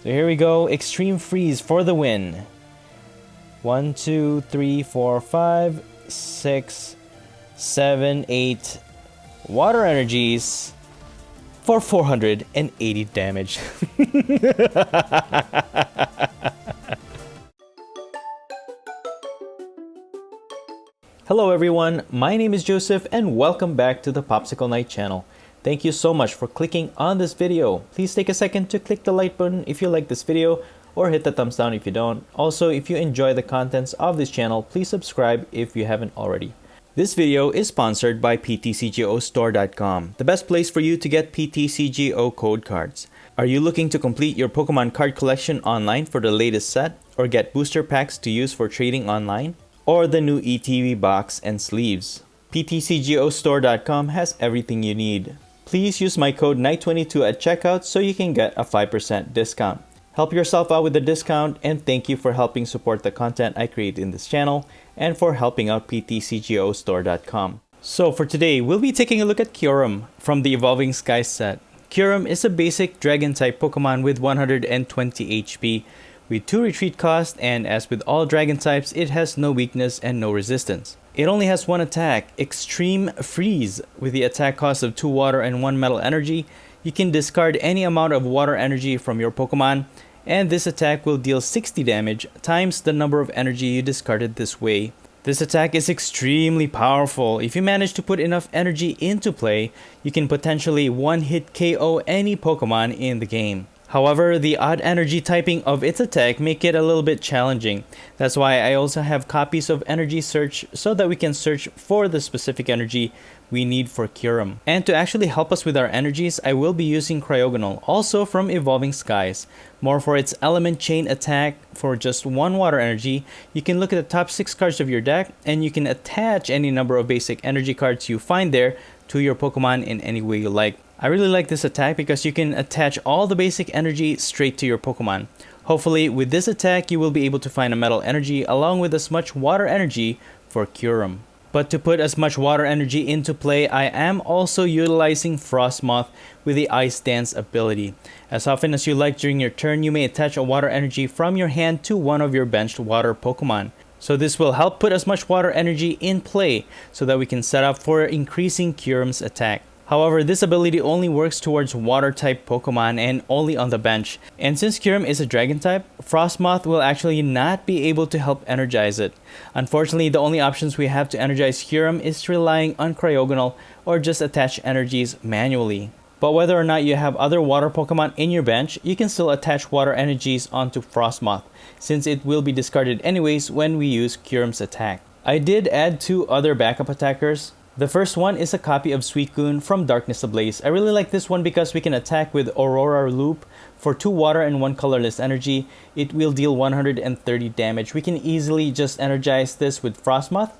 So here we go, Extreme Freeze for the win. 1, 2, 3, 4, 5, 6, 7, 8 water energies for 480 damage. Hello everyone, my name is Joseph and welcome back to the Popsicle Knight channel. Thank you so much for clicking on this video. Please take a second to click the like button if you like this video or hit the thumbs down if you don't. Also, if you enjoy the contents of this channel, please subscribe if you haven't already. This video is sponsored by PTCGO the best place for you to get PTCGO code cards. Are you looking to complete your Pokemon card collection online for the latest set or get booster packs to use for trading online? Or the new ETV box and sleeves? PTCGO has everything you need. Please use my code KNIGHT22 at checkout so you can get a 5% discount. Help yourself out with the discount, and thank you for helping support the content I create in this channel and for helping out PTCGO. So for today, we'll be taking a look at Kyurem from the Evolving Skies set. Kyurem is a basic Dragon-type Pokemon with 120 HP, with 2 retreat cost, and as with all Dragon types, it has no weakness and no resistance. It only has one attack, Extreme Freeze. With the attack cost of 2 water and 1 metal energy, you can discard any amount of water energy from your Pokemon, and this attack will deal 60 damage times the number of energy you discarded this way. This attack is extremely powerful. If you manage to put enough energy into play, you can potentially one-hit KO any Pokemon in the game. However, the odd energy typing of its attack make it a little bit challenging. That's why I also have copies of Energy Search so that we can search for the specific energy we need for Kyurem. And to actually help us with our energies, I will be using Cryogonal, also from Evolving Skies. More for its Element Chain attack for just 1 water energy. You can look at the top 6 cards of your deck and you can attach any number of basic energy cards you find there to your Pokemon in any way you like. I really like this attack because you can attach all the basic energy straight to your Pokemon. Hopefully, with this attack, you will be able to find a metal energy along with as much water energy for Kyurem. But to put as much water energy into play, I am also utilizing Frostmoth with the Ice Dance ability. As often as you like during your turn, you may attach a water energy from your hand to one of your benched water Pokemon. So this will help put as much water energy in play so that we can set up for increasing Kyurem's attack. However, this ability only works towards water-type Pokemon and only on the bench. And since Kyurem is a Dragon-type, Frostmoth will actually not be able to help energize it. Unfortunately, the only options we have to energize Kyurem is relying on Cryogonal or just attach energies manually. But whether or not you have other water Pokemon in your bench, you can still attach water energies onto Frostmoth, since it will be discarded anyways when we use Kyurem's attack. I did add 2 other backup attackers. The first one is a copy of Suicune from Darkness Ablaze. I really like this one because we can attack with Aurora Loop for 2 water and 1 colorless energy. It will deal 130 damage. We can easily just energize this with Frostmoth.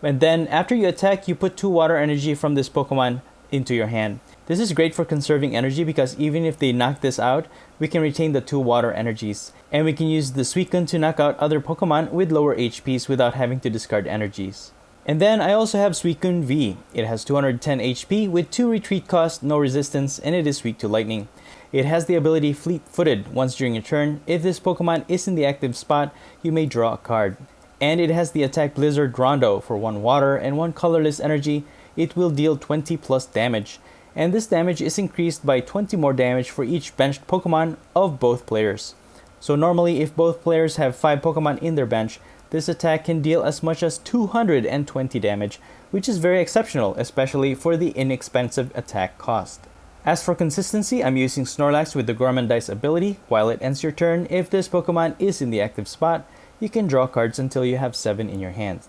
And then after you attack, you put 2 water energy from this Pokemon into your hand. This is great for conserving energy because even if they knock this out, we can retain the 2 water energies. And we can use the Suicune to knock out other Pokemon with lower HPs without having to discard energies. And then I also have Suicune V. It has 210 HP with 2 retreat cost, no resistance, and it is weak to lightning. It has the ability Fleet-footed. Once during your turn, if this Pokemon is in the active spot, you may draw a card. And it has the attack Blizzard Rondo for 1 water and 1 colorless energy. It will deal 20 plus damage. And this damage is increased by 20 more damage for each benched Pokemon of both players. So normally, if both players have 5 Pokemon in their bench, this attack can deal as much as 220 damage, which is very exceptional, especially for the inexpensive attack cost. As for consistency, I'm using Snorlax with the Gormandize ability. While it ends your turn, if this Pokemon is in the active spot, you can draw cards until you have 7 in your hand.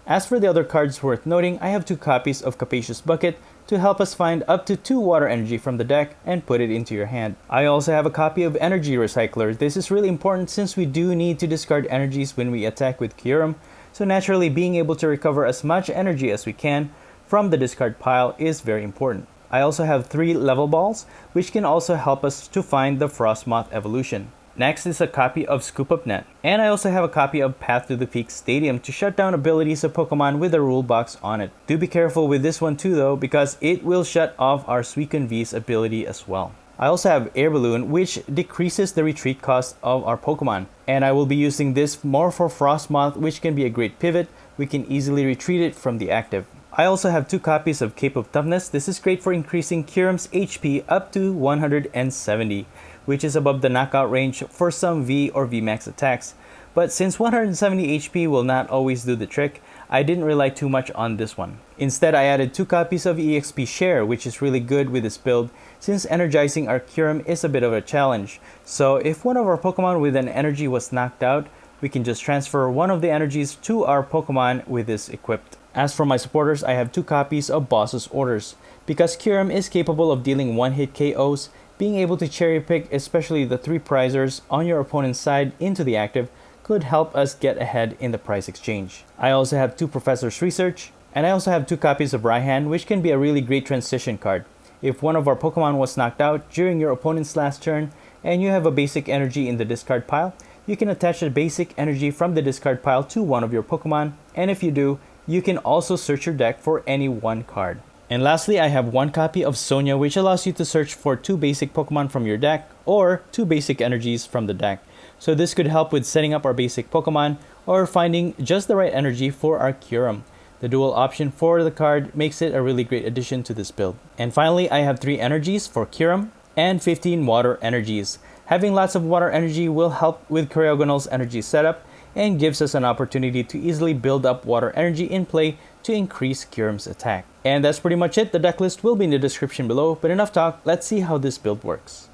As for the other cards worth noting, I have 2 copies of Capacious Bucket to help us find up to 2 water energy from the deck and put it into your hand. I also have a copy of Energy Recycler. This is really important since we do need to discard energies when we attack with Kyurem, so naturally being able to recover as much energy as we can from the discard pile is very important. I also have 3 level balls, which can also help us to find the Frostmoth evolution. Next is a copy of Scoop Up Net. And I also have a copy of Path to the Peak Stadium to shut down abilities of Pokemon with a rule box on it. Do be careful with this one too though, because it will shut off our Suicune V's ability as well. I also have Air Balloon, which decreases the retreat cost of our Pokemon. And I will be using this more for Frostmoth, which can be a great pivot. We can easily retreat it from the active. I also have 2 copies of Cape of Toughness. This is great for increasing Kyurem's HP up to 170, which is above the knockout range for some V or VMAX attacks. But since 170 HP will not always do the trick, I didn't rely too much on this one. Instead, I added 2 copies of EXP Share, which is really good with this build since energizing our Kyurem is a bit of a challenge. So if one of our Pokemon with an energy was knocked out, we can just transfer one of the energies to our Pokemon with this equipped. As for my supporters, I have 2 copies of Boss's Orders. Because Kyurem is capable of dealing one-hit KOs, being able to cherry pick especially the 3 prizers on your opponent's side into the active could help us get ahead in the prize exchange. I also have 2 Professor's Research, and I also have 2 copies of Raihan, which can be a really great transition card. If one of our Pokemon was knocked out during your opponent's last turn, and you have a basic energy in the discard pile, you can attach a basic energy from the discard pile to one of your Pokemon, and if you do, you can also search your deck for any one card. And lastly, I have 1 copy of Sonia, which allows you to search for 2 basic Pokemon from your deck, or 2 basic energies from the deck. So this could help with setting up our basic Pokemon, or finding just the right energy for our Kyurem. The dual option for the card makes it a really great addition to this build. And finally, I have 3 energies for Kyurem, and 15 water energies. Having lots of water energy will help with Cryogonal's energy setup, and gives us an opportunity to easily build up water energy in play to increase Kyurem's attack. And that's pretty much it. The deck list will be in the description below, but enough talk, let's see how this build works.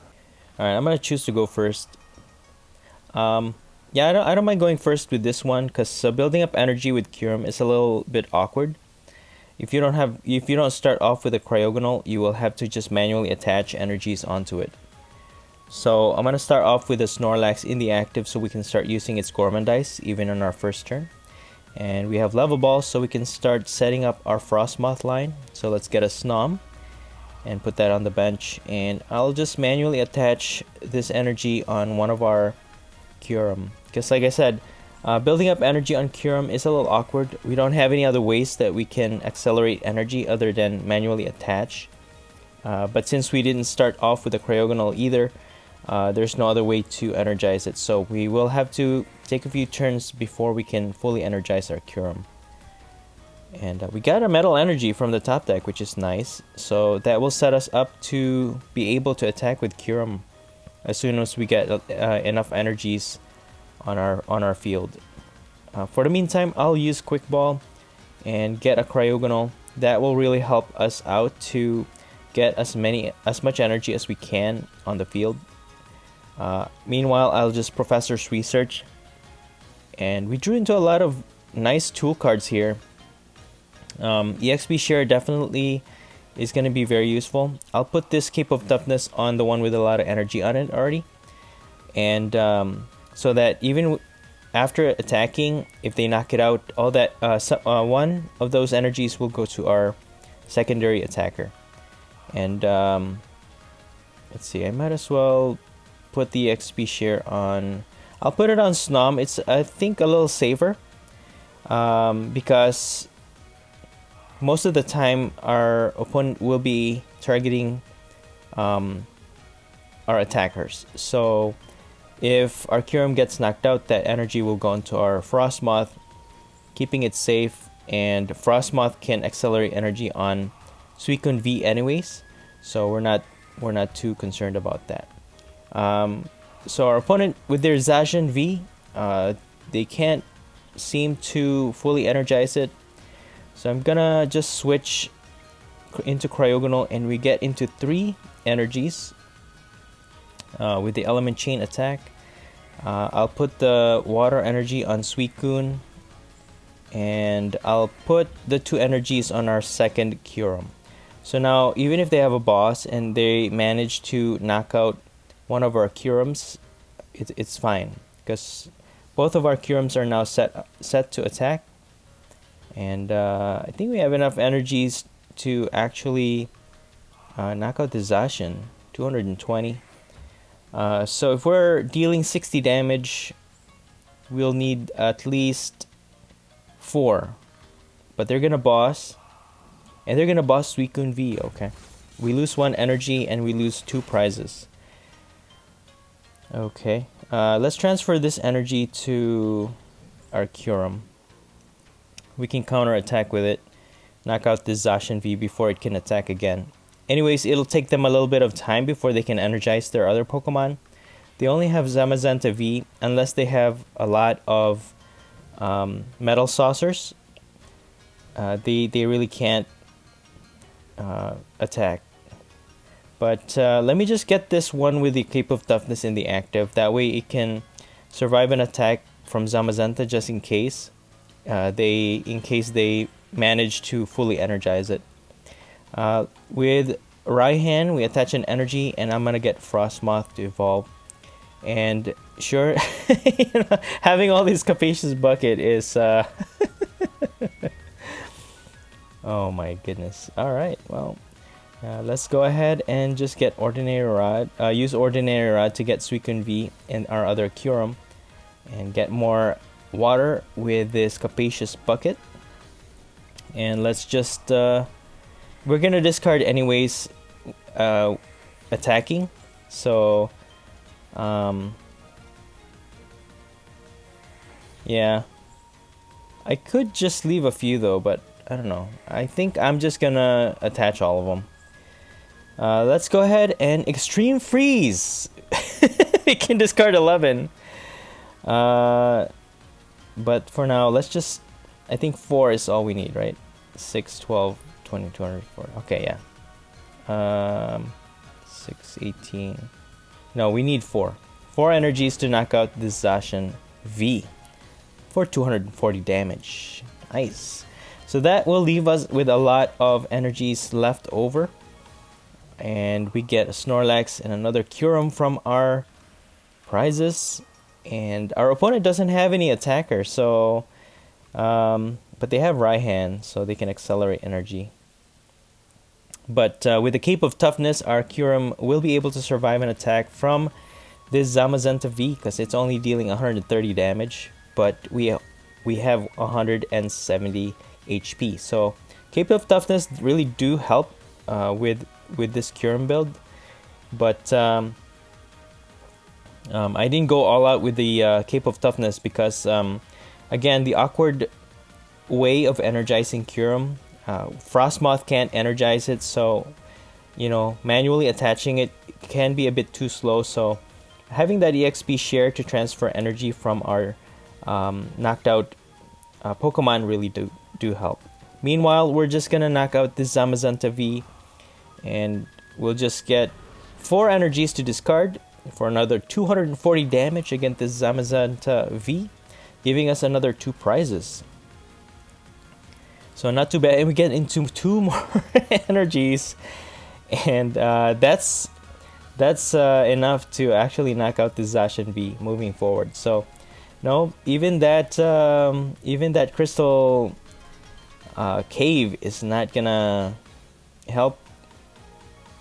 Alright, I'm going to choose to go first. Yeah, I don't mind going first with this one, because building up energy with Kyurem is a little bit awkward. If you don't start off with a Cryogonal, you will have to just manually attach energies onto it. So I'm going to start off with a Snorlax in the active so we can start using its Gormandize even on our first turn. And we have Level Ball, so we can start setting up our Frostmoth line. So let's get a Snom and put that on the bench. And I'll just manually attach this energy on one of our Kyurem. Because like I said, building up energy on Kyurem is a little awkward. We don't have any other ways that we can accelerate energy other than manually attach. But since we didn't start off with a Cryogonal either, there's no other way to energize it. So we will have to take a few turns before we can fully energize our Kyurem. And we got a Metal Energy from the top deck, which is nice. So that will set us up to be able to attack with Kyurem as soon as we get enough energies on our field. For the meantime, I'll use Quick Ball and get a Cryogonal. That will really help us out to get as much energy as we can on the field. Meanwhile, I'll just Professor's Research, and we drew into a lot of nice tool cards here. EXP Share definitely is going to be very useful. I'll put this Cape of Toughness on the one with a lot of energy on it already, and so that even after attacking, if they knock it out, all that one of those energies will go to our secondary attacker. And let's see, I might as well put the XP Share on. I'll put it on Snom. It's, I think, a little safer because most of the time our opponent will be targeting our attackers. So if our Kyurem gets knocked out, that energy will go into our Frostmoth, keeping it safe. And Frostmoth can accelerate energy on Suicune V anyways, so we're not too concerned about that. So our opponent with their Zacian V, they can't seem to fully energize it. So I'm gonna just switch into Cryogonal, and we get into 3 energies with the Element Chain attack. I'll put the Water Energy on Suicune, and I'll put the 2 energies on our second Kyurem. So now, even if they have a boss and they manage to knock out one of our Kyurems, it's fine, because both of our Kyurems are now set to attack. And I think we have enough energies to actually knock out the Zacian, 220. So if we're dealing 60 damage, we'll need at least 4. But they're gonna boss. And they're gonna boss Suicune V, okay. We lose 1 energy and we lose 2 prizes. Okay, let's transfer this energy to our Kyurem. We can counter attack with it. Knock out this Zacian V before it can attack again. Anyways, it'll take them a little bit of time before they can energize their other Pokemon. They only have Zamazenta V unless they have a lot of Metal Saucers. They really can't attack. But let me just get this one with the Cape of Toughness in the active. That way it can survive an attack from Zamazenta just in case. They manage to fully energize it. With Raihan, we attach an energy, and I'm gonna get Frostmoth to evolve. And sure, having all these Capacious Bucket is oh my goodness. Alright, well, let's go ahead and just get Ordinary Rod. Use Ordinary Rod to get Suicune V and our other Kyurem, and get more water with this Capacious Bucket. And let's just we're gonna discard anyways, attacking, so yeah, I could just leave a few though, but I don't know. I think I'm just gonna attach all of them. Let's go ahead and Extreme Freeze. We can discard 11, but for now let's just, I think 4 is all we need, right? 6, 12, 20, 204. Okay, yeah. 6, 18. No, we need 4. 4 energies to knock out this Zacian V for 240 damage. Nice. So that will leave us with a lot of energies left over. And we get a Snorlax and another Kyurem from our prizes. And our opponent doesn't have any attacker, so but they have Raihan, so they can accelerate energy. But with the Cape of Toughness, our Kyurem will be able to survive an attack from this Zamazenta V, because it's only dealing 130 damage, but we have 170 HP. So Cape of Toughness really do help with this Kyurem build, but I didn't go all out with the Cape of Toughness because again, the awkward way of energizing Kyurem, Frostmoth can't energize it, so you know, manually attaching it can be a bit too slow. So having that EXP share to transfer energy from our knocked out Pokemon really do help. Meanwhile, we're just gonna knock out this Zamazenta V, and we'll just get 4 energies to discard for another 240 damage against this Zamazenta V, giving us another 2 prizes. So not too bad, and we get into 2 more energies, and that's enough to actually knock out the Zacian V moving forward. So no, even that crystal cave is not gonna help.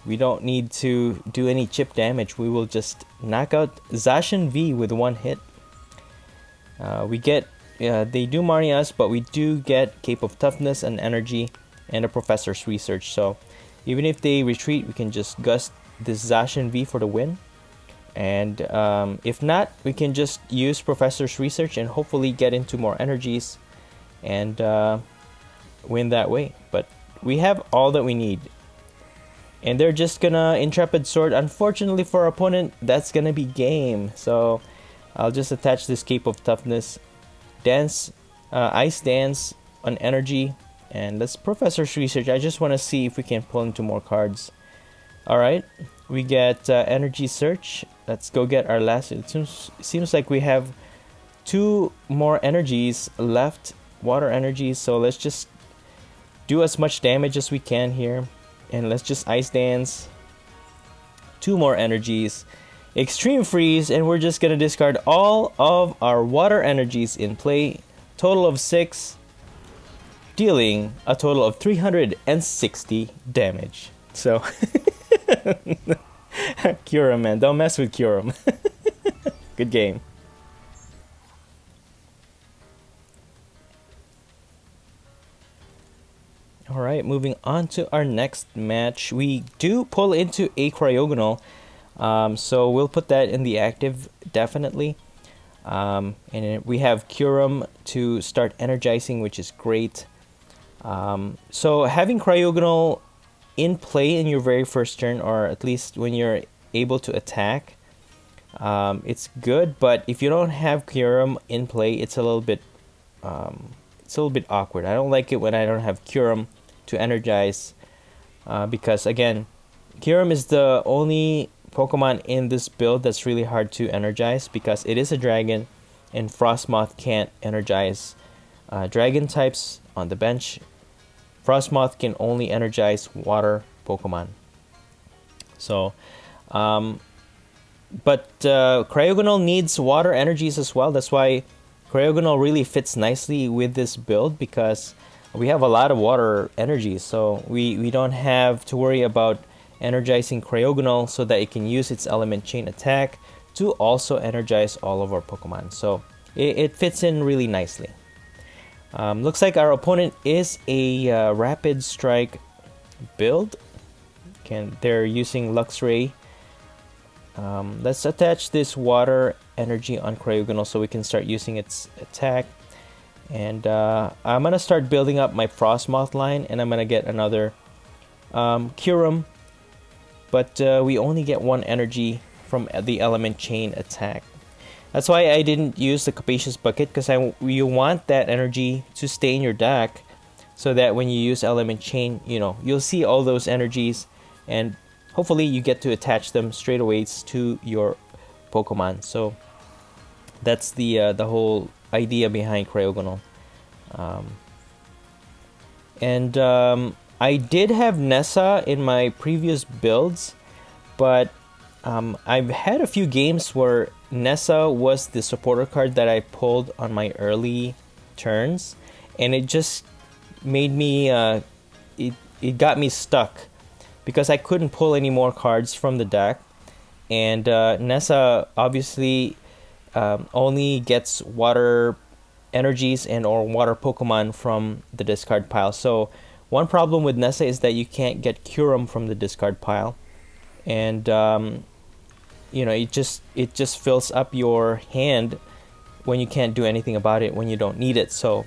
We don't need to do any chip damage. We will just knock out Zacian V with 1 hit. We get they do Marnie us, but we do get Cape of Toughness and energy and a Professor's Research. So even if they retreat, we can just gust this Zacian V for the win. And if not, we can just use Professor's Research and hopefully get into more energies and win that way. But we have all that we need. And they're just gonna Intrepid Sword. Unfortunately for our opponent, that's gonna be game. So I'll just attach this Cape of Toughness, Dance, Ice Dance on energy, and let's Professor's Research. I just want to see if we can pull into more cards. Alright, we get Energy Search. Let's go get our last. It seems like we have 2 more energies left, water energies, so let's just do as much damage as we can here. And let's just Ice Dance. 2 more energies. Extreme Freeze, and we're just gonna discard all of our water energies in play. Total of 6, dealing a total of 360 damage. So Kyurem, man, don't mess with Kyurem. Good game. Alright. Alright, moving on to our next match. We do pull into a Cryogonal, so we'll put that in the active, definitely. And we have Kyurem to start energizing, which is great. So having Cryogonal in play in your very first turn, or at least when you're able to attack, it's good. But if you don't have Kyurem in play, it's a little bit awkward. I don't like it when I don't have Kyurem to energize, because again, Kyurem is the only Pokemon in this build that's really hard to energize because it is a dragon, and Frostmoth can't energize dragon types on the bench. Frostmoth can only energize water Pokemon. So, but Cryogonal needs water energies as well. That's why Cryogonal really fits nicely with this build, because we have a lot of water energies. So we don't have to worry about energizing Cryogonal so that it can use its element chain attack to also energize all of our Pokemon. So it fits in really nicely. Looks like our opponent is a Rapid Strike build. They're using Luxray. Let's attach this water energy on Cryogonal so we can start using its attack. And I'm going to start building up my Frostmoth line, and I'm going to get another Kyurem. But we only get one energy from the element chain attack. That's why I didn't use the Capacious Bucket, because you want that energy to stay in your deck so that when you use element chain, you'll see all those energies, and hopefully you get to attach them straight away to your Pokemon. So that's the whole idea behind Cryogonal. I did have Nessa in my previous builds, but I've had a few games where Nessa was the supporter card that I pulled on my early turns, and it just made me it got me stuck because I couldn't pull any more cards from the deck. And Nessa obviously only gets water energies and or water Pokemon from the discard pile. So one problem with Nessa is that you can't get Kyurem from the discard pile, and it just fills up your hand when you can't do anything about it when you don't need it. So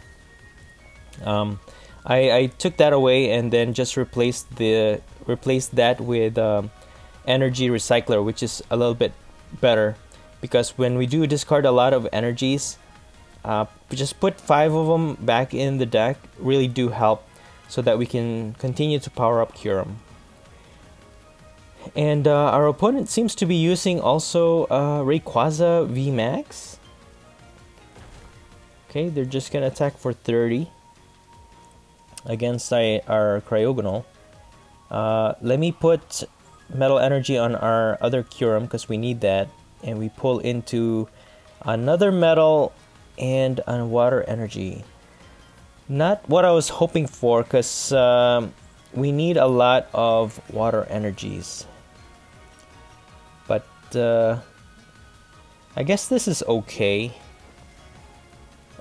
I took that away and then just replaced that with Energy Recycler, which is a little bit better, because when we do discard a lot of energies, just put 5 of them back in the deck really do help, so that we can continue to power up Kyurem. And our opponent seems to be using also Rayquaza VMAX. Okay, they're just gonna attack for 30 against our Cryogonal. Let me put Metal Energy on our other Kyurem because we need that, and we pull into another Metal and a Water Energy. Not what I was hoping for, because we need a lot of water energies. But I guess this is okay,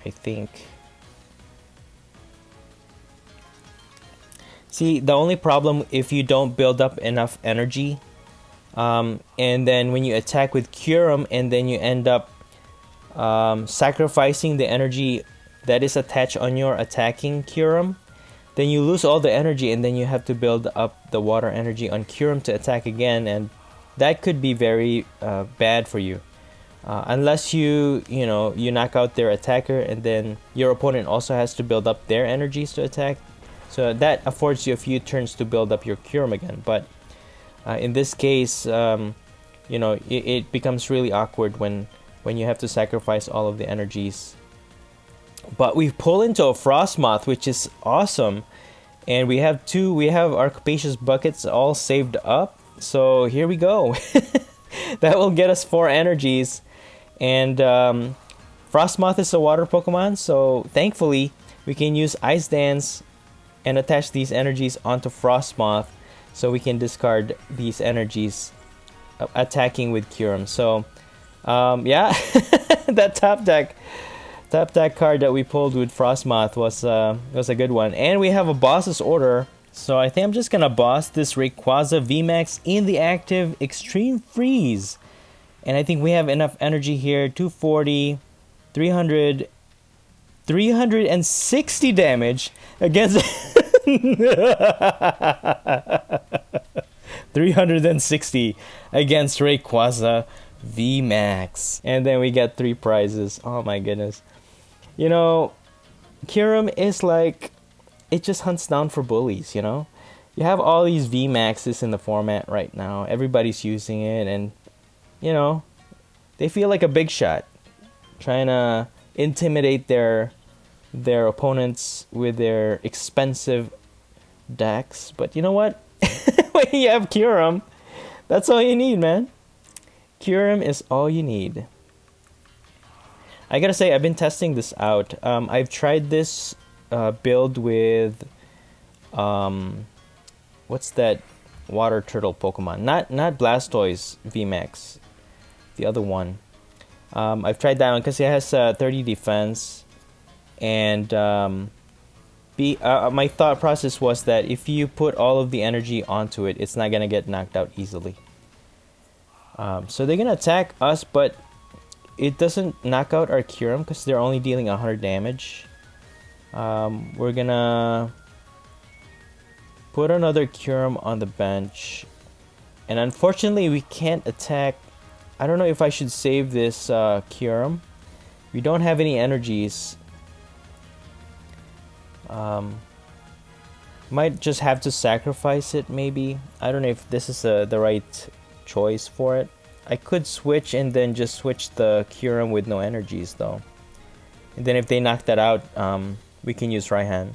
I think. See, the only problem if you don't build up enough energy, and then when you attack with Kyurem and then you end up sacrificing the energy that is attached on your attacking Kyurem, then you lose all the energy, and then you have to build up the water energy on Kyurem to attack again, and that could be very bad for you. Unless you knock out their attacker, and then your opponent also has to build up their energies to attack. So that affords you a few turns to build up your Kyurem again. But in this case, it becomes really awkward when you have to sacrifice all of the energies. But we pull into a Frostmoth, which is awesome, and we have our Capacious Buckets all saved up. So here we go. That will get us 4 energies, and Frostmoth is a water Pokemon, so thankfully we can use Ice Dance and attach these energies onto Frostmoth, so we can discard these energies attacking with Kyurem. So yeah, that top deck card that we pulled with Frostmoth was a good one. And we have a Boss's Order So I think I'm just gonna boss this Rayquaza VMAX in the active Extreme Freeze. And I think we have enough energy here. 240, 300, 360 damage against 360 against Rayquaza VMAX. And then we get 3 prizes. Oh my goodness. You know, Kyurem is like, it just hunts down for bullies, you know? You have all these VMAXs in the format right now. Everybody's using it, and, you know, they feel like a big shot. Trying to intimidate their opponents with their expensive decks. But you know what? When you have Kyurem, that's all you need, man. Kyurem is all you need. I gotta say, I've been testing this out. I've tried this build with what's that water turtle Pokemon? Not Blastoise VMAX, the other one. I've tried that one because it has 30 defense, and my thought process was that if you put all of the energy onto it, it's not gonna get knocked out easily. So they're gonna attack us, but it doesn't knock out our Kyurem because they're only dealing 100 damage. We're gonna put another Kyurem on the bench, and unfortunately we can't attack. I don't know if I should save this Kyurem. We don't have any energies. Might just have to sacrifice it, maybe. I don't know if this is the right choice for it. I could switch and then just switch the Kyurem with no energies though. And then if they knock that out, we can use Raihan.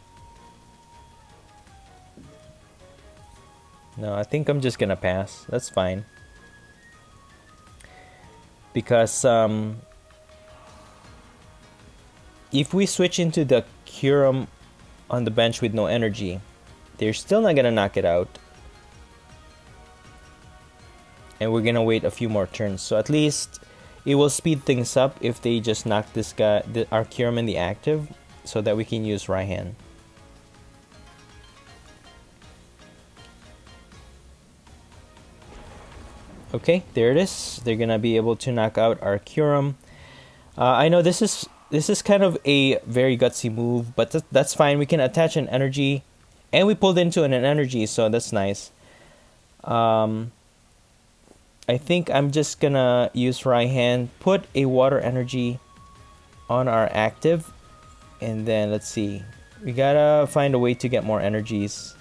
No, I think I'm just gonna pass. That's fine. Because if we switch into the Kyurem on the bench with no energy, they're still not gonna knock it out. And we're gonna wait a few more turns. So at least it will speed things up if they just knock this guy, our Kyurem in the active, so that we can use Raihan. Okay, there it is. They're gonna be able to knock out our Kyurem. I know this is kind of a very gutsy move, but that's fine. We can attach an energy, and we pulled into an energy, so that's nice. I think I'm just gonna use Raihan, put a water energy on our active, and then let's see. We gotta find a way to get more energies.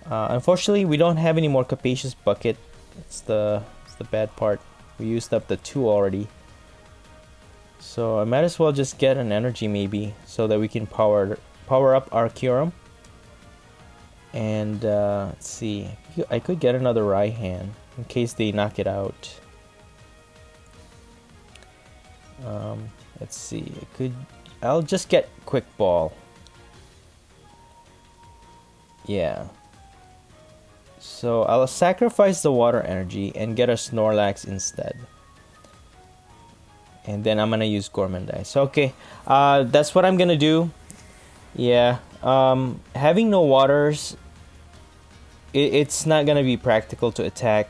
Unfortunately, we don't have any more Capacious Bucket. It's the bad part. We used up the 2 already. So I might as well just get an energy maybe, so that we can power up our Kyurem. And let's see. I could get another Raihan in case they knock it out. Let's see. I'll just get Quick Ball. Yeah. So I'll sacrifice the water energy and get a Snorlax instead. And then I'm gonna use Gourmandize. So, okay, that's what I'm gonna do. Yeah, having no waters, it's not gonna be practical to attack,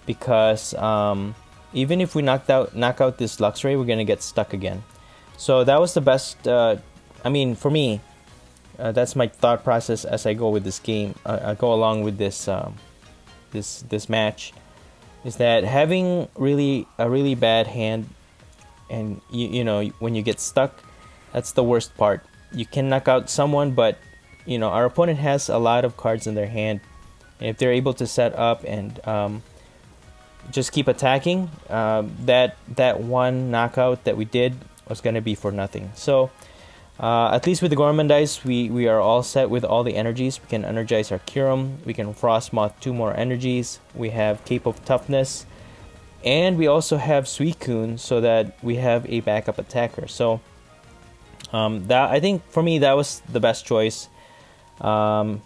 because even if we knock out this Luxray, we're gonna get stuck again. So that was the best. I mean, for me, that's my thought process as I go with this game. I go along with this this match, is that having a really bad hand, and you know, when you get stuck, that's the worst part. You can knock out someone, but you know, our opponent has a lot of cards in their hand, and if they're able to set up and just keep attacking, that one knockout that we did was going to be for nothing. So at least with the Gourmandize, we are all set with all the energies. We can energize our Kyurem, we can Frostmoth 2 more energies, we have Cape of Toughness, and we also have Suicune, so that we have a backup attacker. So that, I think for me, that was the best choice. And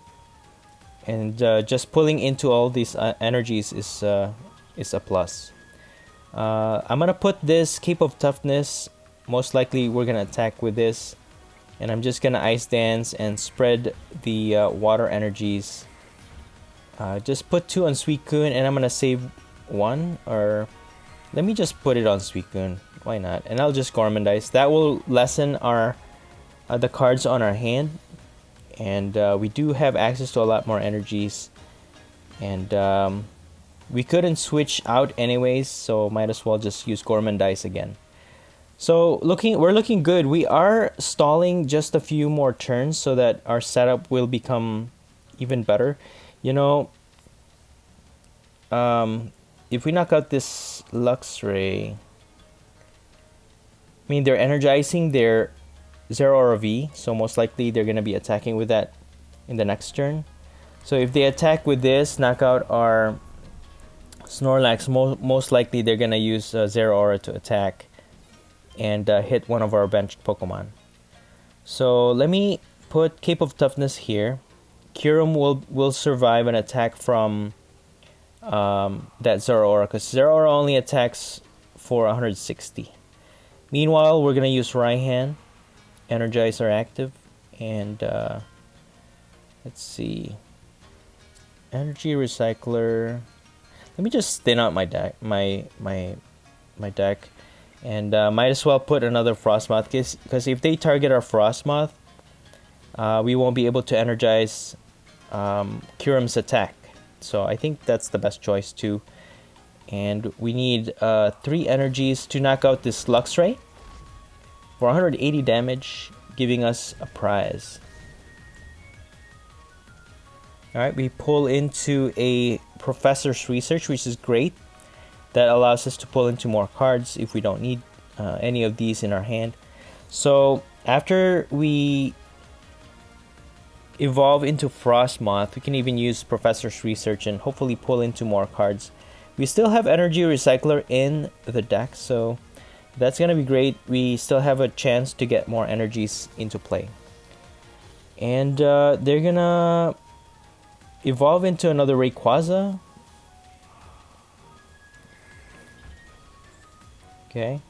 just pulling into all these energies is a plus. I'm gonna put this Cape of Toughness. Most likely we're gonna attack with this. And I'm just gonna Ice Dance and spread the water energies. Just put 2 on Suicune, and I'm gonna save 1, or let me just put it on Suicune. Why not? And I'll just Gormandize. That will lessen our the cards on our hand, and we do have access to a lot more energies. And we couldn't switch out anyways, so might as well just use Gormandize again. So we're looking good. We are stalling just a few more turns so that our setup will become even better. You know, if we knock out this Luxray, I mean, they're energizing their Zeraora V, so most likely they're gonna be attacking with that in the next turn. So if they attack with this, knock out our Snorlax, most likely they're gonna use Zeraora to attack and hit one of our benched Pokemon. So let me put Cape of Toughness here. Kyurem will survive an attack from that Zeraora, because Zeraora only attacks for 160. Meanwhile, we're gonna use Raihan, energize our active, and let's see, energy recycler. Let me just thin out my deck, my deck, and might as well put another Frostmoth, because if they target our Frostmoth, we won't be able to energize Kyurem's attack. So I think that's the best choice too. And we need 3 energies to knock out this Luxray for 180 damage, giving us a prize. Alright, we pull into a Professor's Research, which is great. That allows us to pull into more cards if we don't need any of these in our hand. So after we evolve into Frostmoth, we can even use Professor's Research and hopefully pull into more cards. We still have Energy Recycler in the deck, so that's gonna be great. We still have a chance to get more energies into play. And they're gonna evolve into another Rayquaza. Okay.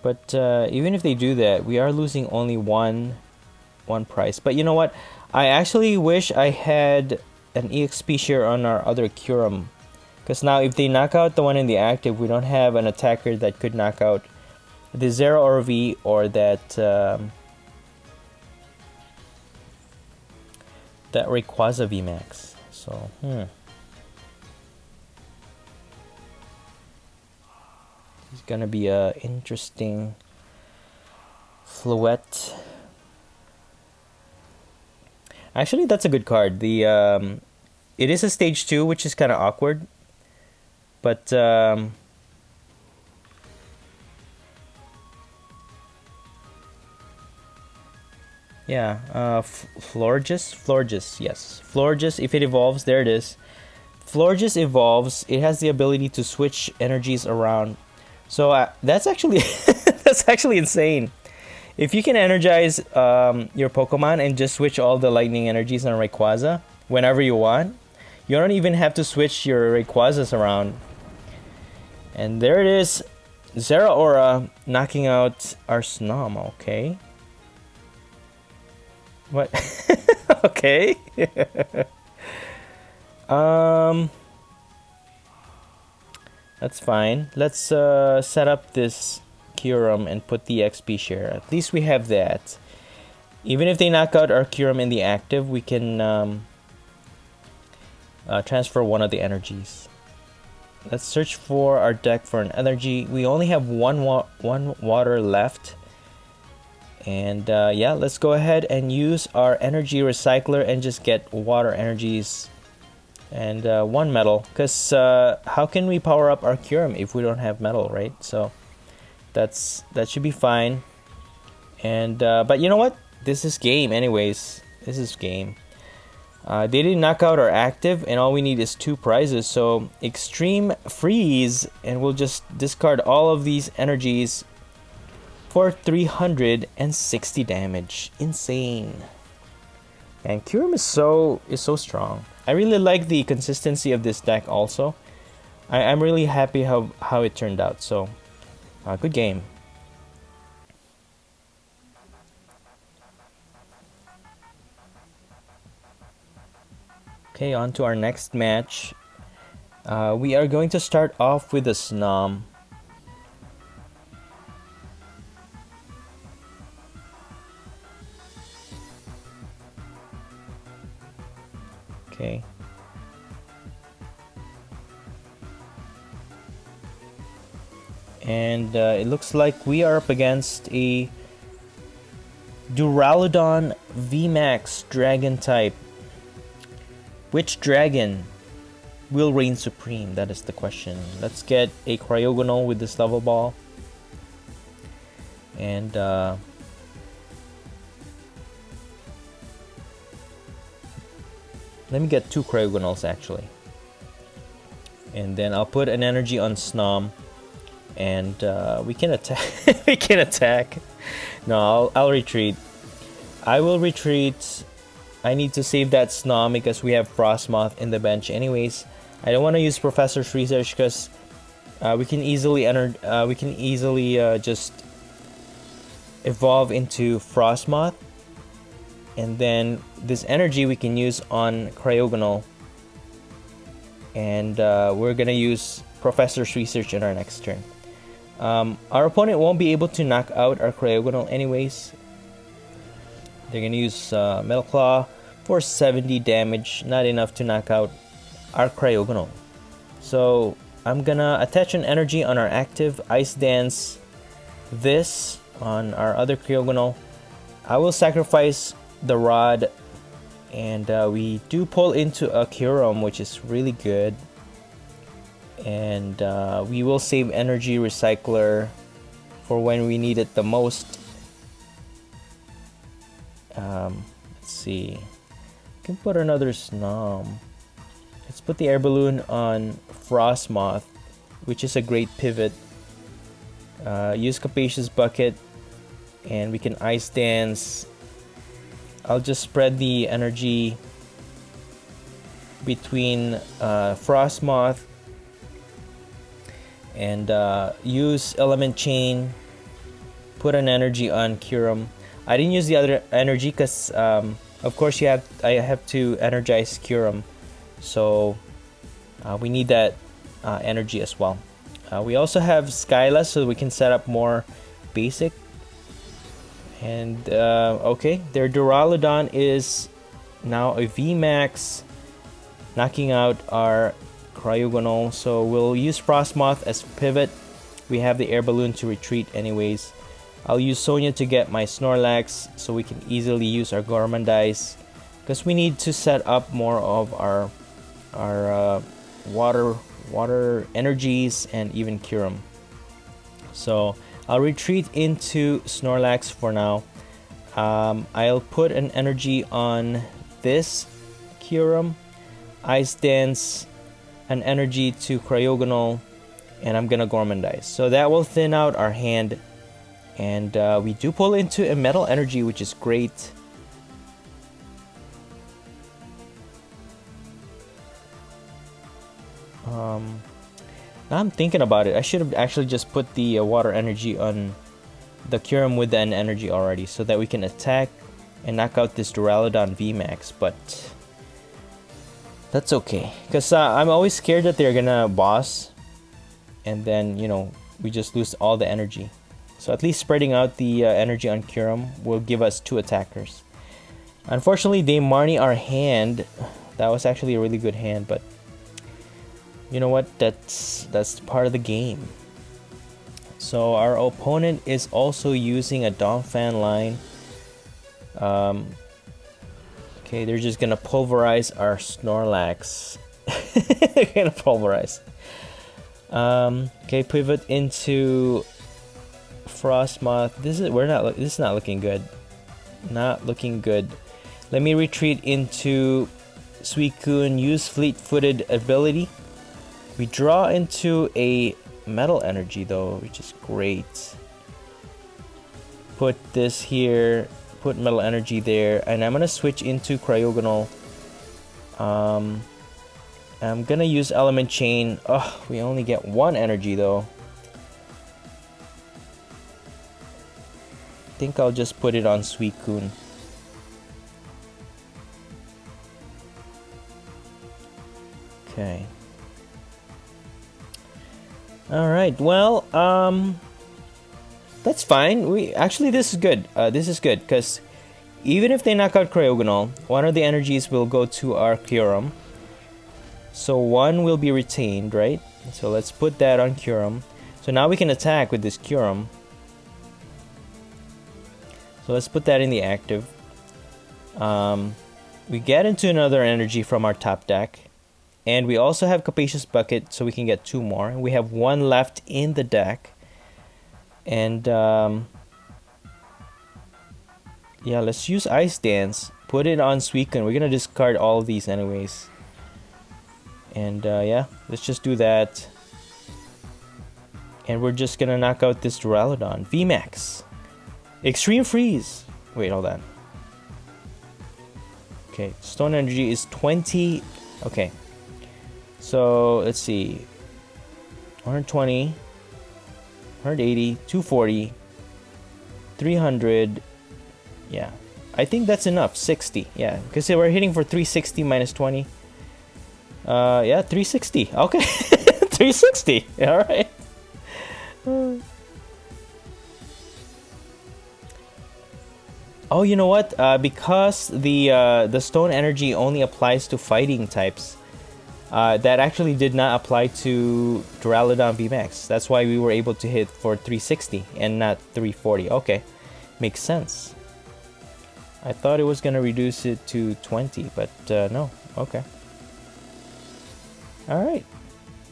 But even if they do that, we are losing only one price. But you know what? I actually wish I had an EXP share on our other Kyurem. Because now if they knock out the one in the active, we don't have an attacker that could knock out the Zeraora V or that Rayquaza VMAX. So, it's gonna be a interesting Fluette. Actually, that's a good card. The it is a stage 2, which is kind of awkward, but yeah, Florges, yes, Florges. If it evolves, there it is. Florges evolves. It has the ability to switch energies around. So that's actually that's actually insane. If you can energize your Pokemon and just switch all the lightning energies on Rayquaza whenever you want, you don't even have to switch your Rayquazas around. And there it is, Zeraora knocking out our Snom. Okay. What? Okay. That's fine. Let's set up this Kyurem and put the XP share. At least we have that. Even if they knock out our Kyurem in the active, we can transfer one of the energies. Let's search for our deck for an energy. We only have one water left. And yeah, let's go ahead and use our energy recycler and just get water energies and 1 metal. Because how can we power up our Kyurem if we don't have metal, right? So that should be fine. And but you know what? This is game anyways. This is game. They didn't knock out our active, and all we need is 2 prizes. So Extreme Freeze, and we'll just discard all of these energies for 360 damage. Insane. And Kyurem is so strong. I really like the consistency of this deck also. I'm really happy how it turned out. So good game. Okay, on to our next match. We are going to start off with a Snom. Okay. And it looks like we are up against a Duraludon VMAX Dragon type. Which dragon will reign supreme? That is the question. Let's get a Cryogonal with this level ball. And let me get 2 Cryogonals actually. And then I'll put an energy on Snom. And we can attack. We can attack. No, I'll retreat. I will retreat. I need to save that Snom because we have Frostmoth in the bench anyways. I don't want to use Professor's Research because we can easily just evolve into Frostmoth, and then this energy we can use on Cryogonal, and we're gonna use Professor's Research in our next turn. Our opponent won't be able to knock out our Cryogonal anyways. They're gonna use Metal Claw for 70 damage, not enough to knock out our Cryogonal. So I'm gonna attach an energy on our active, Ice Dance this on our other Cryogonal. I will sacrifice the Rod, and we do pull into a Kyurem, which is really good. And we will save Energy Recycler for when we need it the most. Let's see. We can put another Snom. Let's put the Air Balloon on Frostmoth, which is a great pivot. Use Capacious Bucket, and we can Ice Dance. I'll just spread the energy between Frostmoth and use Element Chain. Put an energy on Kyurem. I didn't use the other energy because, of course, I have to energize Kyurem, so we need that energy as well. We also have Skyla, so we can set up more basic. And okay, their Duraludon is now a VMAX, knocking out our Cryogonal. So we'll use Frostmoth as pivot. We have the Air Balloon to retreat anyways. I'll use Sonia to get my Snorlax so we can easily use our Gourmandize, because we need to set up more of our water energies and even Kyurem. So I'll retreat into Snorlax for now. I'll put an energy on this Kyurem, Ice Dance, an energy to Cryogonal, and I'm gonna Gourmandize. So that will thin out our hand, and we do pull into a Metal Energy, which is great. Now I'm thinking about it. I should have actually just put the Water Energy on the Kyurem with an energy already, so that we can attack and knock out this Duraludon VMAX, but that's okay. Because I'm always scared that they're gonna boss, and then, you know, we just lose all the energy. So at least spreading out the energy on Kyurem will give us 2 attackers. Unfortunately, they Marnie our hand. That was actually a really good hand, but you know what? That's part of the game. So our opponent is also using a Donphan line. Okay, they're just gonna pulverize our Snorlax. They're gonna pulverize. Okay, pivot into Frostmoth. This is not looking good. Not looking good. Let me retreat into Suicune. Use Fleet-Footed ability. We draw into a Metal Energy though, which is great. Put this here, put Metal Energy there, and I'm gonna switch into Cryogonal. I'm gonna use Element Chain. Oh, we only get 1 energy though. I think I'll just put it on Suicune. Okay. All right. Well, that's fine. This is good. This is good because even if they knock out Cryogonal, one of the energies will go to our Kyurem. So one will be retained, right? So let's put that on Kyurem. So now we can attack with this Kyurem. So let's put that in the active. We get into another energy from our top deck. And we also have Capacious Bucket, so we can get 2 more. We have 1 left in the deck. And yeah, let's use Ice Dance. Put it on Suicune. We're gonna discard all of these anyways. And yeah, let's just do that. And we're just gonna knock out this Duraludon. VMAX. Extreme Freeze. Wait, hold on. Okay, Stone Energy is 20. Okay. So, let's see. 120. 180. 240. 300. Yeah. I think that's enough. 60. Yeah. Because we're hitting for 360 minus 20. Yeah, 360. Okay. 360. Alright. Oh, you know what? Because the stone energy only applies to fighting types, that actually did not apply to Duraludon VMAX. That's why we were able to hit for 360 and not 340. Okay, makes sense. I thought it was gonna reduce it to 20, but no. Okay. All right.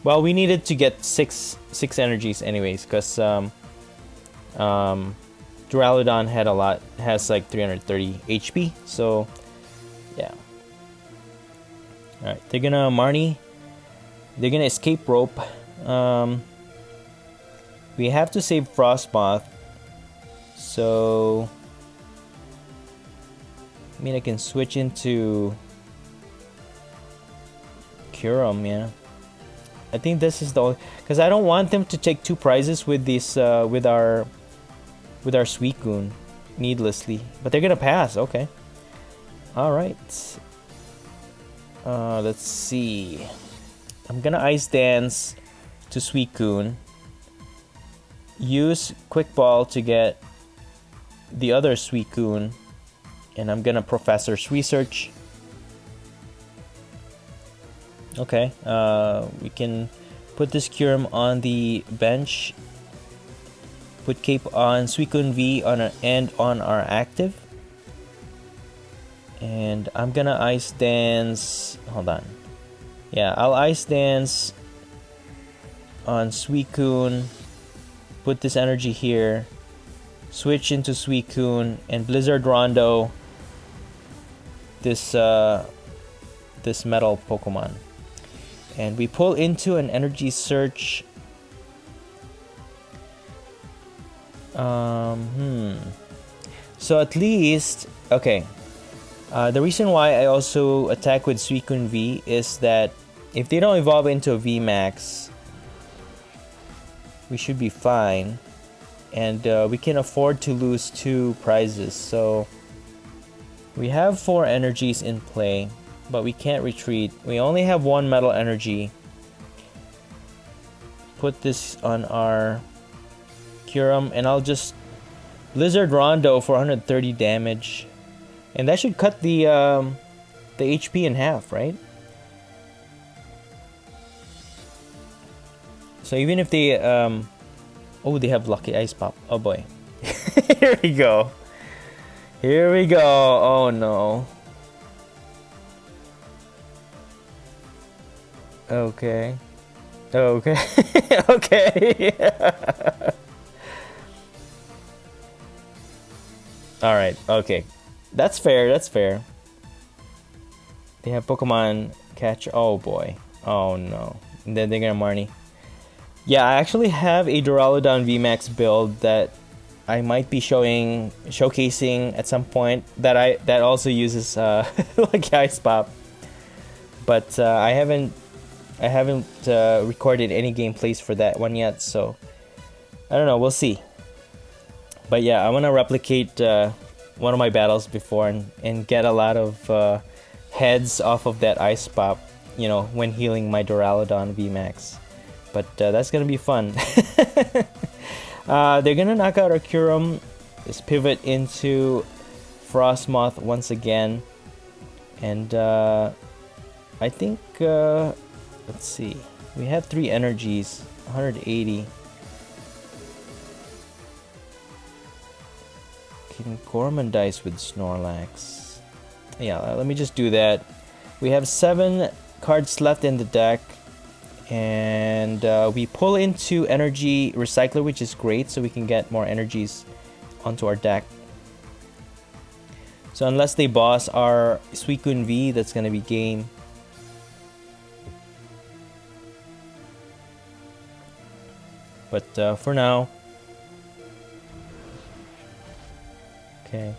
Well, we needed to get six energies anyways, because Duraludon has like 330 HP, so yeah. Alright, they're gonna Marnie. They're gonna escape rope. We have to save Frostmoth. So I mean, I can switch into Kyurem, yeah. I think this is the only, because I don't want them to take 2 prizes with this with our Suicune needlessly, but they're gonna pass. Okay. All right. Let's see. I'm gonna Ice Dance to Suicune. Use Quick Ball to get the other Suicune, and I'm gonna Professor's Research. Okay. We can put this Kyurem on the bench. Put Cape on Suicune V and on our active. And I'm gonna Ice Dance. Hold on. Yeah, I'll Ice Dance on Suicune. Put this energy here. Switch into Suicune and Blizzard Rondo this metal Pokemon. And we pull into an energy search. So at least, okay. The reason why I also attack with Suicune V is that if they don't evolve into a VMAX, we should be fine. And we can afford to lose 2 prizes. So we have 4 energies in play, but we can't retreat. We only have 1 metal energy. Put this on our Kyurem, and I'll just Blizzard Rondo for 130 damage, and that should cut the HP in half, right? So even if they oh, they have Lucky Ice Pop. Oh boy. Here we go. Here we go. Oh no. Okay. Okay. Okay. Alright, okay. That's fair, that's fair. They have Pokemon Catcher. Oh boy. Oh no. And then they're gonna Marnie. Yeah, I actually have a Duraludon VMAX build that I might be showcasing at some point that also uses like Ice Pop. But I haven't recorded any gameplays for that one yet, so I don't know, we'll see. But yeah, I want to replicate one of my battles before and get a lot of heads off of that Ice Pop. you know, when healing my Duraludon VMAX. But that's gonna be fun. They're gonna knock out our Kyurem. Let's pivot into Frostmoth once again. And I think, let's see. We have 3 energies, 180. Can Gormandize with Snorlax. Yeah, let me just do that. We have 7 cards left in the deck. And we pull into Energy Recycler, which is great, so we can get more energies onto our deck. So unless they boss our Suicune V, that's gonna be game. But for now, okay.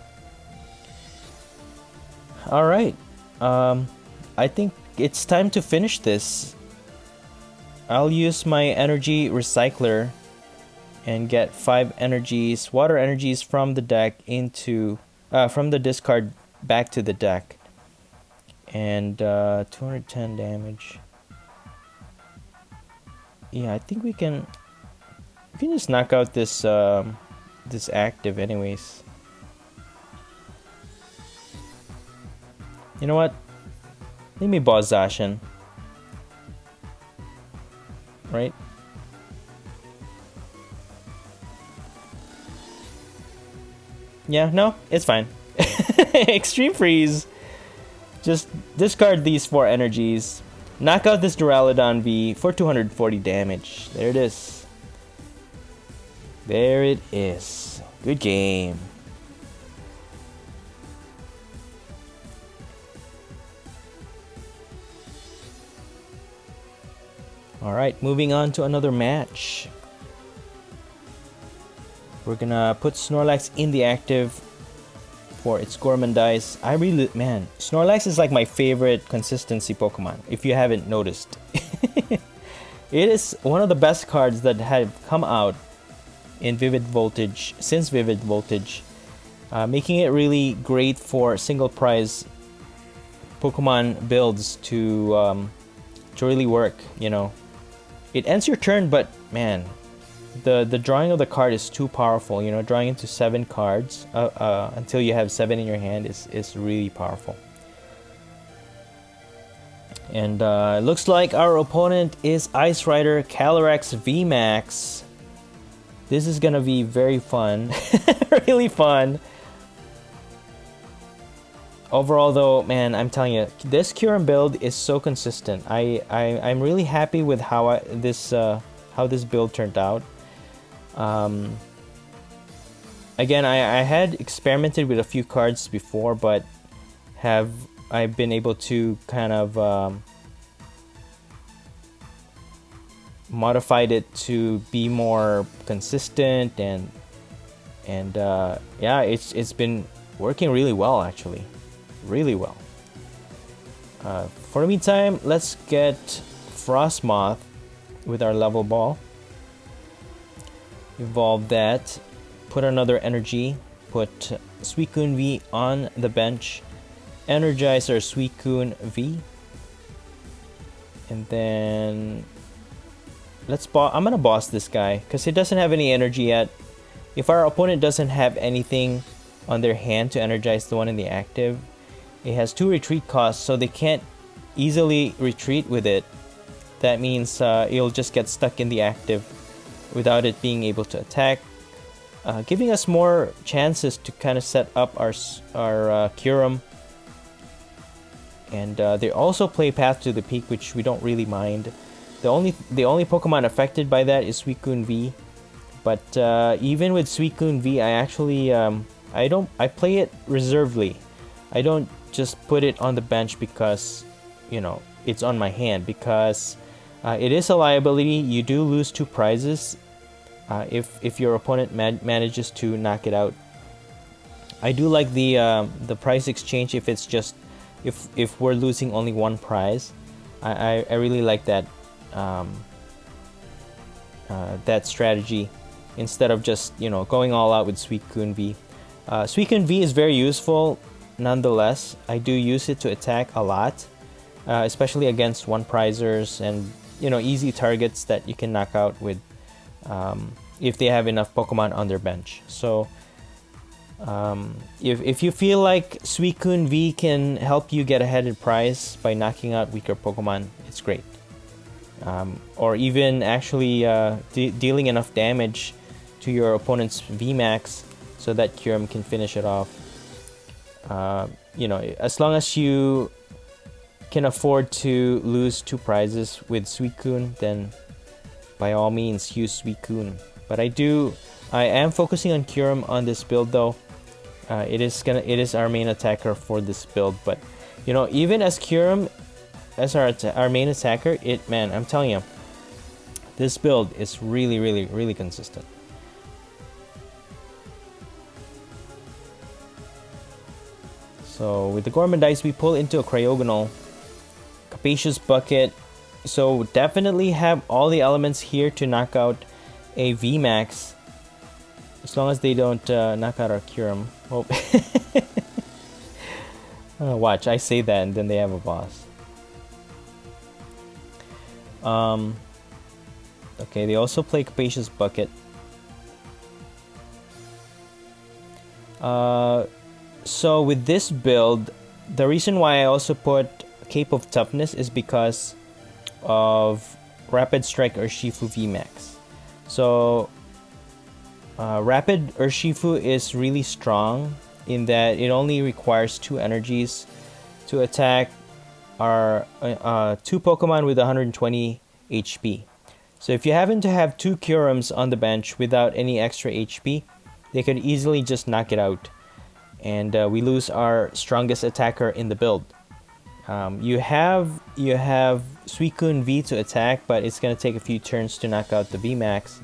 All right. I think it's time to finish this. I'll use my Energy Recycler and get 5 energies, water energies from the deck into, from the discard back to the deck. And 210 damage. Yeah, I think we can just knock out this this active anyways. You know what? Let me boss Zacian. Right? Yeah, no, it's fine. Extreme Freeze. Just discard these 4 energies. Knock out this Duraludon V for 240 damage. There it is. There it is. Good game. Alright, moving on to another match. We're gonna put Snorlax in the active for its Gormandize. I really, man, Snorlax is like my favorite consistency Pokemon, if you haven't noticed. It is one of the best cards that have come out in Vivid Voltage, since Vivid Voltage, making it really great for single prize Pokemon builds to really work, you know. It ends your turn, but man, the drawing of the card is too powerful. You know, drawing into 7 cards until you have 7 in your hand is really powerful. And it looks like our opponent is Ice Rider Calyrex VMAX. This is gonna be very fun, really fun. Overall though, man, I'm telling you, this Kyurem build is so consistent. I'm really happy with how this build turned out. Again, I had experimented with a few cards before, but I've been able to kind of modified it to be more consistent and yeah, it's been working really well actually. Really well. For the meantime, let's get Frostmoth with our level ball. Evolve that. Put another energy. Put Suicune V on the bench. Energize our Suicune V. And then I'm gonna boss this guy because he doesn't have any energy yet. If our opponent doesn't have anything on their hand to energize the one in the active, it has 2 retreat costs, so they can't easily retreat with it. That means it'll just get stuck in the active without it being able to attack, giving us more chances to kind of set up our Kyurem. And they also play Path to the Peak, which we don't really mind. The only Pokemon affected by that is Suicune V. But even with Suicune V, I actually I play it reservedly. I don't just put it on the bench because, you know, it's on my hand, because it is a liability. You do lose 2 prizes if your opponent manages to knock it out. I do like the prize exchange if it's just if we're losing only 1 prize. I really like that that strategy instead of just, you know, going all out with Suicune V. Suicune V is very useful. Nonetheless, I do use it to attack a lot. especially against one prizers and easy targets that you can knock out with if they have enough Pokemon on their bench. So if you feel like Suicune V can help you get ahead in prize by knocking out weaker Pokemon, it's great. Or even actually dealing enough damage to your opponent's VMAX so that Kyurem can finish it off. As long as you can afford to lose 2 prizes with Suicune, then by all means use Suicune. But I am focusing on Kyurem on this build though. It is our main attacker for this build, but even as Kyurem as our main attacker, man, I'm telling you, this build is really consistent. So with the Gormandize, we pull into a Cryogonal, Capacious Bucket. So definitely have all the elements here to knock out a VMAX, as long as they don't knock out our Kyurem. Oh. Watch, I say that and then they have a boss. Okay, they also play Capacious Bucket. So with this build, the reason why I also put Cape of Toughness is because of Rapid Strike Urshifu VMAX. So Rapid Urshifu is really strong in that it only requires 2 energies to attack our 2 Pokemon with 120 HP. So if you happen to have 2 Kyurems on the bench without any extra HP, they could easily just knock it out, and we lose our strongest attacker in the build. You have Suicune V to attack, but it's gonna take a few turns to knock out the VMAX,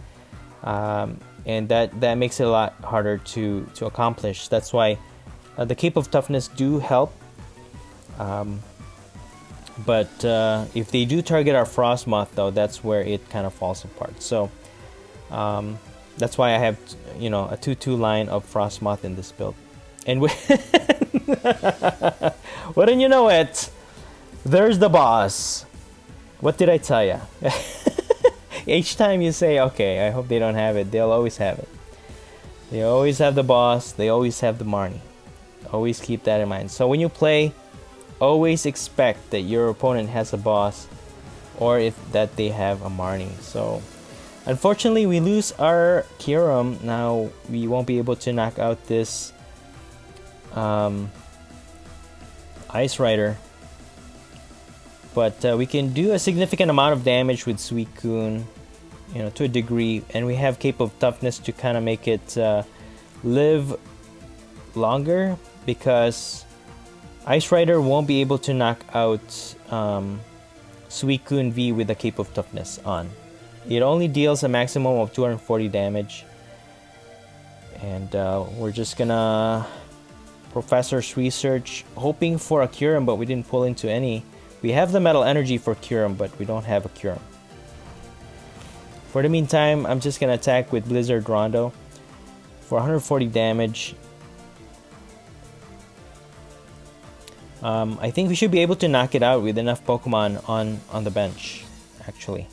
and that makes it a lot harder to accomplish. That's why the Cape of Toughness do help. But if they do target our Frostmoth, though, that's where it kind of falls apart. So that's why I have a 2-2 line of Frostmoth in this build. And wouldn't you know it, there's the boss. What did I tell ya? Each time you say, okay, I hope they don't have it, they'll always have it. They always have the boss, they always have the Marnie. Always keep that in mind. So when you play, always expect that your opponent has a boss, or that they have a Marnie. So unfortunately, we lose our Kyurem. Now we won't be able to knock out this Ice Rider, but we can do a significant amount of damage with Suicune, to a degree, and we have Cape of Toughness to kind of make it live longer, because Ice Rider won't be able to knock out Suicune V with the Cape of Toughness on. It only deals a maximum of 240 damage, and we're just gonna Professor's Research, hoping for a Kyurem, but we didn't pull into any. We have the Metal Energy for Kyurem, but we don't have a Kyurem. For the meantime, I'm just gonna attack with Blizzard Rondo for 140 damage. I think we should be able to knock it out with enough Pokemon on the bench, actually.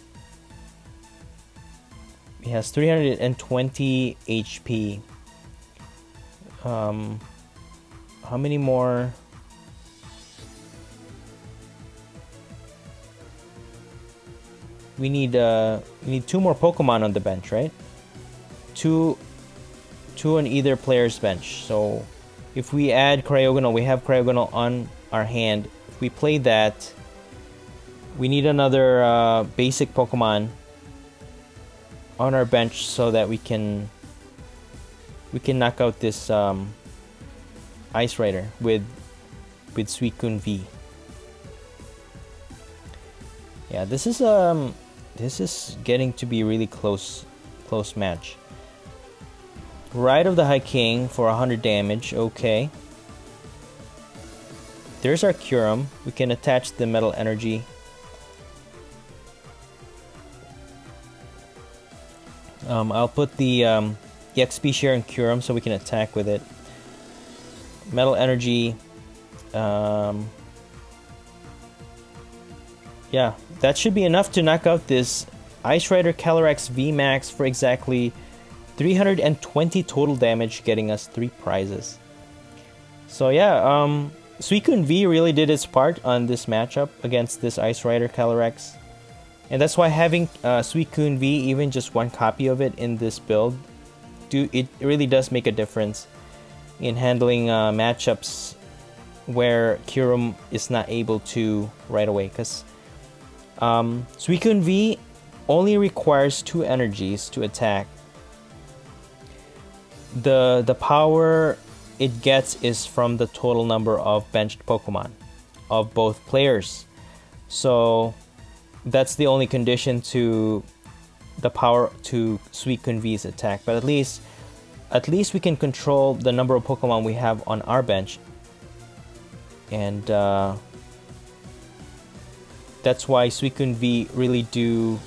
He has 320 HP. How many more? We need 2 more Pokemon on the bench, right? Two on either player's bench. So if we add Cryogonal, we have Cryogonal on our hand. If we play that, we need another basic Pokemon on our bench so that we can knock out this Ice Rider with Suicune V. Yeah, this is getting to be a really close match. Ride of the High King for 100 damage. Okay. There's our Kyurem. We can attach the Metal Energy. I'll put the XP share in Kyurem so we can attack with it. Metal Energy. yeah, that should be enough to knock out this Ice Rider Calyrex VMAX for exactly 320 total damage, getting us 3 prizes. So yeah, Suicune V really did its part on this matchup against this Ice Rider Calyrex. And that's why having Suicune V, even just one copy of it in this build, it really does make a difference in handling matchups where Kyurem is not able to right away. Because Suicune V only requires 2 energies to attack. The power it gets is from the total number of benched Pokemon of both players. So that's the only condition to the power to Suicune V's attack. But at least we can control the number of Pokemon we have on our bench. And that's why Suicune V really do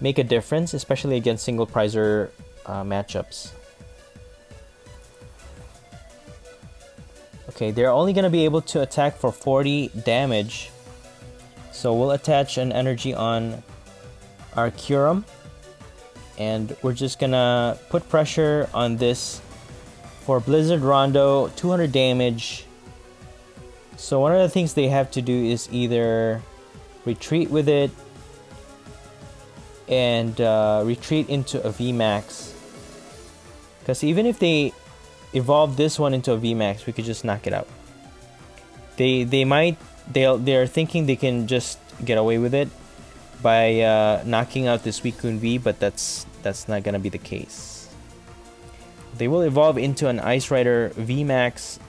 make a difference, especially against single prizer matchups. Okay, they're only going to be able to attack for 40 damage. So we'll attach an energy on our Kyurem. And we're just going to put pressure on this for Blizzard Rondo, 200 damage. So one of the things they have to do is either retreat with it and retreat into a VMAX. Because even if they evolve this one into a VMAX, we could just knock it out. They're thinking they can just get away with it by knocking out this Suicune V, but that's not gonna be the case. They will evolve into an Ice Rider VMAX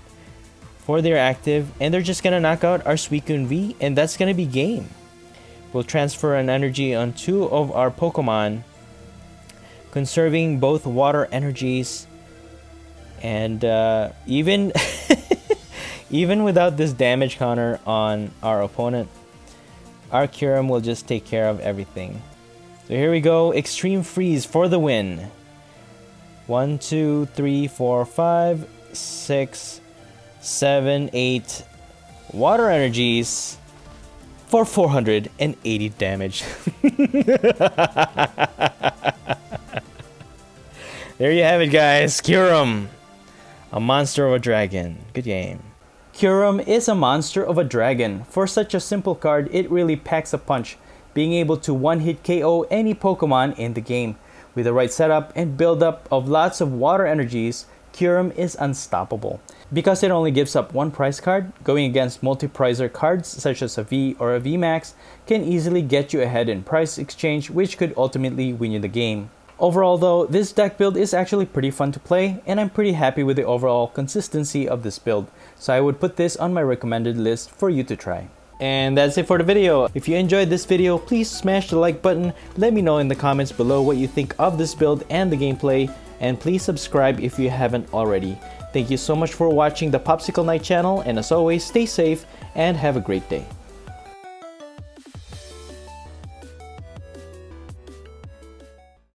for their active, and they're just gonna knock out our Suicune V, and that's gonna be game. We'll transfer an energy on 2 of our Pokemon, conserving both water energies. And even even without this damage counter on our opponent, our Kyurem will just take care of everything. So here we go, Extreme Freeze for the win. 1, 2, 3, 4, 5, 6, 7, 8 water energies for 480 damage. There you have it, guys. Kyurem, a monster of a dragon. Good game. Kyurem is a monster of a dragon. For such a simple card, it really packs a punch, being able to one-hit KO any Pokemon in the game. With the right setup and build-up of lots of water energies, Kyurem is unstoppable. Because it only gives up 1 prize card, going against multi-prizer cards such as a V or a VMAX can easily get you ahead in price exchange, which could ultimately win you the game. Overall though, this deck build is actually pretty fun to play, and I'm pretty happy with the overall consistency of this build, so I would put this on my recommended list for you to try. And that's it for the video. If you enjoyed this video, please smash the like button, let me know in the comments below what you think of this build and the gameplay, and please subscribe if you haven't already. Thank you so much for watching the Popsicle Knight channel, and as always, stay safe and have a great day.